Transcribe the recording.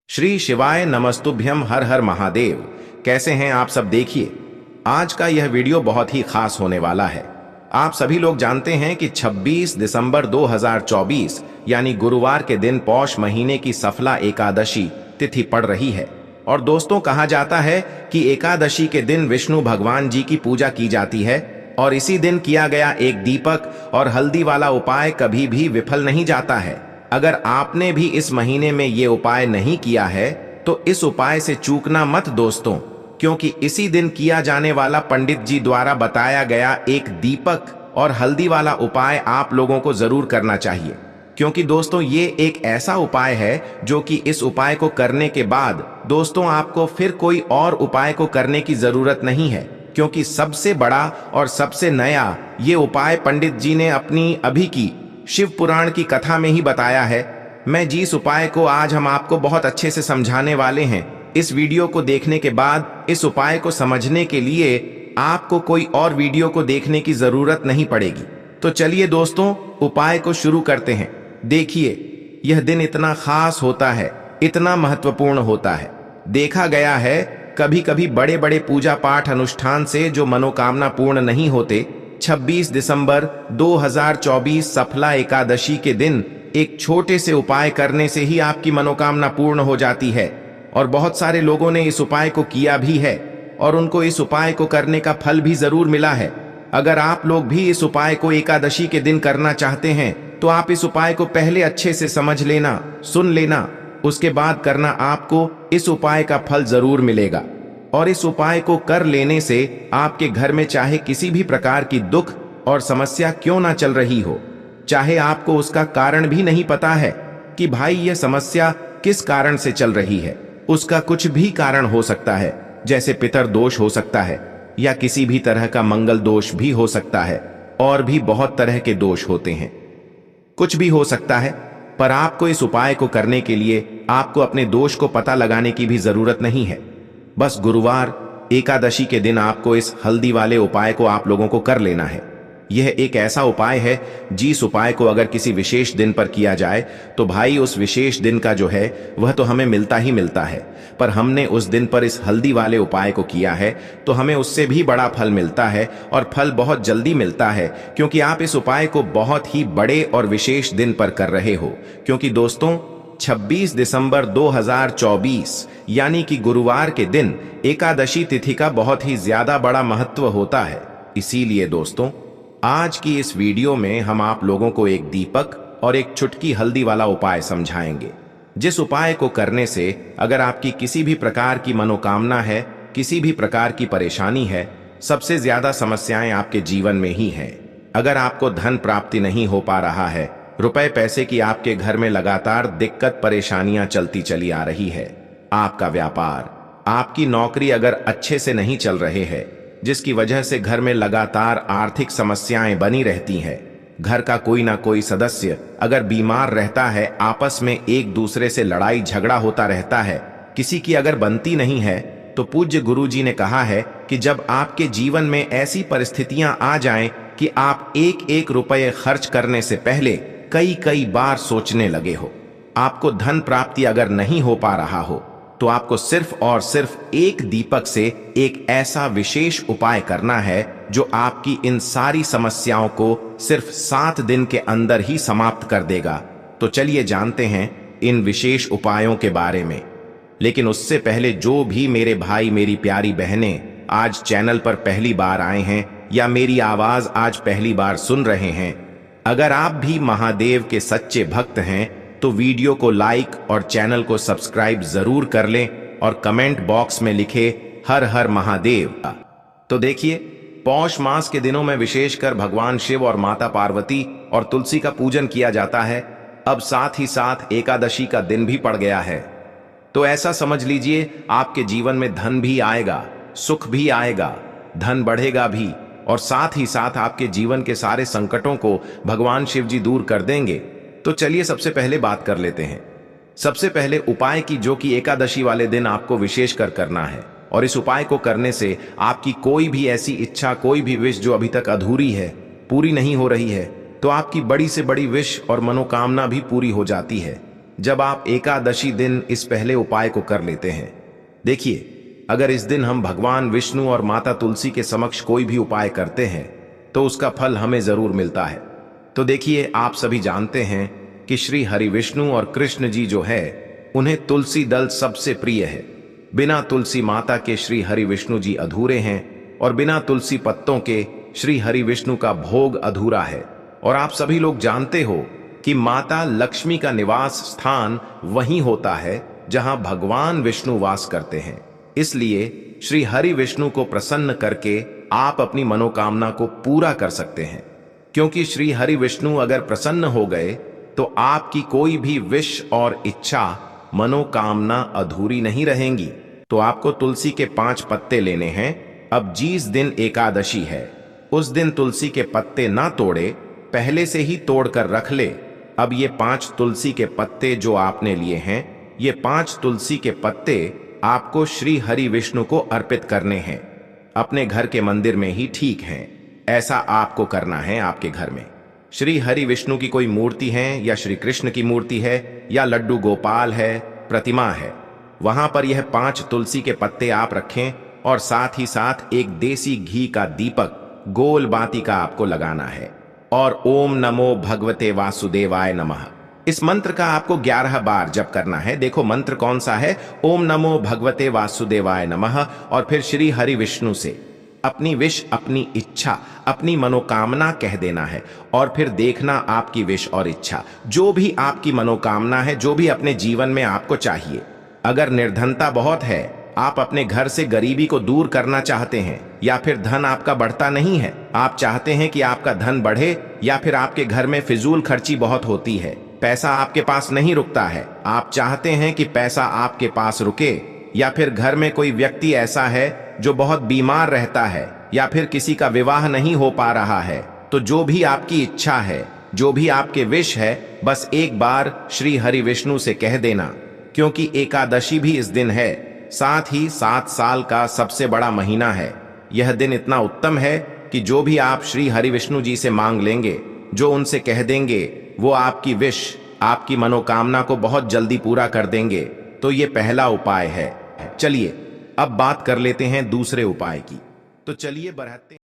श्री शिवाय नमस्तुभ्यम हर हर महादेव। कैसे हैं आप सब? देखिए, आज का यह वीडियो बहुत ही खास होने वाला है। आप सभी लोग जानते हैं कि 26 दिसंबर 2024 यानी गुरुवार के दिन पौष महीने की सफला एकादशी तिथि पड़ रही है। और दोस्तों, कहा जाता है कि एकादशी के दिन विष्णु भगवान जी की पूजा की जाती है और इसी दिन किया गया एक दीपक और हल्दी वाला उपाय कभी भी विफल नहीं जाता है। अगर आपने भी इस महीने में ये उपाय नहीं किया है तो इस उपाय से चूकना मत दोस्तों, क्योंकि इसी दिन किया जाने वाला पंडित जी द्वारा बताया गया एक दीपक और हल्दी वाला उपाय आप लोगों को जरूर करना चाहिए। क्योंकि दोस्तों, ये एक ऐसा उपाय है जो कि इस उपाय को करने के बाद दोस्तों आपको फिर कोई और उपाय को करने की जरूरत नहीं है, क्योंकि सबसे बड़ा और सबसे नया ये उपाय पंडित जी ने अपनी अभी की शिव पुराण की कथा में ही बताया है। मैं जिस उपाय को आज हम आपको बहुत अच्छे से समझाने वाले हैं, इस वीडियो को देखने के बाद इस उपाय को समझने के लिए आपको कोई और वीडियो को देखने की जरूरत नहीं पड़ेगी। तो चलिए दोस्तों, उपाय को शुरू करते हैं। देखिए, यह दिन इतना खास होता है, इतना महत्वपूर्ण होता है। देखा गया है कभी कभी बड़े बड़े पूजा पाठ अनुष्ठान से जो मनोकामना पूर्ण नहीं होते, 26 दिसंबर 2024 सफला एकादशी के दिन एक छोटे से उपाय करने से ही आपकी मनोकामना पूर्ण हो जाती है। और बहुत सारे लोगों ने इस उपाय को किया भी है और उनको इस उपाय को करने का फल भी जरूर मिला है। अगर आप लोग भी इस उपाय को एकादशी के दिन करना चाहते हैं तो आप इस उपाय को पहले अच्छे से समझ लेना, सुन लेना, उसके बाद करना। आपको इस उपाय का फल जरूर मिलेगा। और इस उपाय को कर लेने से आपके घर में चाहे किसी भी प्रकार की दुख और समस्या क्यों ना चल रही हो, चाहे आपको उसका कारण भी नहीं पता है कि भाई यह समस्या किस कारण से चल रही है, उसका कुछ भी कारण हो सकता है। जैसे पितर दोष हो सकता है या किसी भी तरह का मंगल दोष भी हो सकता है, और भी बहुत तरह के दोष होते हैं, कुछ भी हो सकता है। पर आपको इस उपाय को करने के लिए आपको अपने दोष को पता लगाने की भी जरूरत नहीं है। बस गुरुवार एकादशी के दिन आपको इस हल्दी वाले उपाय को आप लोगों को कर लेना है। यह एक ऐसा उपाय है जिस उपाय को अगर किसी विशेष दिन पर किया जाए तो भाई उस विशेष दिन का जो है वह तो हमें मिलता ही मिलता है। पर हमने उस दिन पर इस हल्दी वाले उपाय को किया है तो हमें उससे भी बड़ा फल मिलता है, और फल बहुत जल्दी मिलता है, क्योंकि आप इस उपाय को बहुत ही बड़े और विशेष दिन पर कर रहे हो। क्योंकि दोस्तों, 26 दिसंबर 2024 यानी कि गुरुवार के दिन एकादशी तिथि का बहुत ही ज्यादा बड़ा महत्व होता है। इसीलिए दोस्तों, आज की इस वीडियो में हम आप लोगों को एक दीपक और एक चुटकी हल्दी वाला उपाय समझाएंगे, जिस उपाय को करने से अगर आपकी किसी भी प्रकार की मनोकामना है, किसी भी प्रकार की परेशानी है, सबसे ज्यादा समस्याएं आपके जीवन में ही हैं। अगर आपको धन प्राप्ति नहीं हो पा रहा है, रुपए पैसे की आपके घर में लगातार दिक्कत परेशानियां चलती चली आ रही है, आपका व्यापार, आपकी नौकरी अगर अच्छे से नहीं चल रहे हैं, जिसकी वजह से घर में लगातार आर्थिक समस्याएं बनी रहती हैं, घर का कोई ना कोई सदस्य अगर बीमार रहता है, आपस में एक दूसरे से लड़ाई झगड़ा होता रहता है, किसी की अगर बनती नहीं है, तो पूज्य गुरु जी ने कहा है कि जब आपके जीवन में ऐसी परिस्थितियां आ जाएं कि आप एक एक रुपये खर्च करने से पहले कई कई बार सोचने लगे हो, आपको धन प्राप्ति अगर नहीं हो पा रहा हो, तो आपको सिर्फ और सिर्फ एक दीपक से एक ऐसा विशेष उपाय करना है जो आपकी इन सारी समस्याओं को सिर्फ 7 दिन के अंदर ही समाप्त कर देगा। तो चलिए जानते हैं इन विशेष उपायों के बारे में। लेकिन उससे पहले जो भी मेरे भाई मेरी प्यारी बहनें आज चैनल पर पहली बार आए हैं या मेरी आवाज आज पहली बार सुन रहे हैं, अगर आप भी महादेव के सच्चे भक्त हैं तो वीडियो को लाइक और चैनल को सब्सक्राइब जरूर कर लें और कमेंट बॉक्स में लिखे हर हर महादेव। तो देखिए, पौष मास के दिनों में विशेषकर भगवान शिव और माता पार्वती और तुलसी का पूजन किया जाता है। अब साथ ही साथ एकादशी का दिन भी पड़ गया है, तो ऐसा समझ लीजिए आपके जीवन में धन भी आएगा, सुख भी आएगा, धन बढ़ेगा भी, और साथ ही साथ आपके जीवन के सारे संकटों को भगवान शिव जी दूर कर देंगे। तो चलिए सबसे पहले बात कर लेते हैं सबसे पहले उपाय की, जो कि एकादशी वाले दिन आपको विशेष कर करना है। और इस उपाय को करने से आपकी कोई भी ऐसी इच्छा, कोई भी विश जो अभी तक अधूरी है, पूरी नहीं हो रही है, तो आपकी बड़ी से बड़ी विश और मनोकामना भी पूरी हो जाती है। जब आप एकादशी दिन इस पहले उपाय को कर लेते हैं। देखिए, अगर इस दिन हम भगवान विष्णु और माता तुलसी के समक्ष कोई भी उपाय करते हैं तो उसका फल हमें जरूर मिलता है। तो देखिए, आप सभी जानते हैं कि श्री हरि विष्णु और कृष्ण जी जो है उन्हें तुलसी दल सबसे प्रिय है। बिना तुलसी माता के श्री हरि विष्णु जी अधूरे हैं और बिना तुलसी पत्तों के श्री हरि विष्णु का भोग अधूरा है। और आप सभी लोग जानते हो कि माता लक्ष्मी का निवास स्थान वहीं होता है जहां भगवान विष्णु वास करते हैं। इसलिए श्री हरि विष्णु को प्रसन्न करके आप अपनी मनोकामना को पूरा कर सकते हैं, क्योंकि श्री हरि विष्णु अगर प्रसन्न हो गए तो आपकी कोई भी विश और इच्छा मनोकामना अधूरी नहीं रहेंगी। तो आपको तुलसी के 5 पत्ते लेने हैं। अब जिस दिन एकादशी है उस दिन तुलसी के पत्ते ना तोड़े, पहले से ही तोड़कर रख ले। अब ये 5 तुलसी के पत्ते जो आपने लिए हैं, ये 5 तुलसी के पत्ते आपको श्री हरि विष्णु को अर्पित करने हैं। अपने घर के मंदिर में ही ठीक है, ऐसा आपको करना है। आपके घर में श्री हरि विष्णु की कोई मूर्ति है या श्री कृष्ण की मूर्ति है या लड्डू गोपाल है, प्रतिमा है, वहां पर यह 5 तुलसी के पत्ते आप रखें और साथ ही साथ एक देसी घी का दीपक गोल बाती का आपको लगाना है और ओम नमो भगवते वासुदेवाय नमः इस मंत्र का आपको 11 बार जप करना है। देखो मंत्र कौन सा है, ओम नमो भगवते वासुदेवाय नमः। और फिर श्री हरि विष्णु से अपनी विश, अपनी इच्छा, अपनी मनोकामना कह देना है और फिर देखना आपकी विश और इच्छा, जो भी आपकी मनोकामना है, जो भी अपने जीवन में आपको चाहिए। अगर निर्धनता बहुत है, आप अपने घर से गरीबी को दूर करना चाहते हैं, या फिर धन आपका बढ़ता नहीं है, आप चाहते हैं कि आपका धन बढ़े, या फिर आपके घर में फिजूल खर्ची बहुत होती है, पैसा आपके पास नहीं रुकता है, आप चाहते हैं कि पैसा आपके पास रुके, या फिर घर में कोई व्यक्ति ऐसा है जो बहुत बीमार रहता है, या फिर किसी का विवाह नहीं हो पा रहा है, तो जो भी आपकी इच्छा है, जो भी आपके विश है, बस एक बार श्री हरि विष्णु से कह देना। क्योंकि एकादशी भी इस दिन है, साथ ही 7 साल का सबसे बड़ा महीना है। यह दिन इतना उत्तम है कि जो भी आप श्री हरि विष्णु जी से मांग लेंगे, जो उनसे कह देंगे, वो आपकी विश, आपकी मनोकामना को बहुत जल्दी पूरा कर देंगे। तो ये पहला उपाय है। चलिए अब बात कर लेते हैं दूसरे उपाय की। तो चलिए बढ़ाते हैं।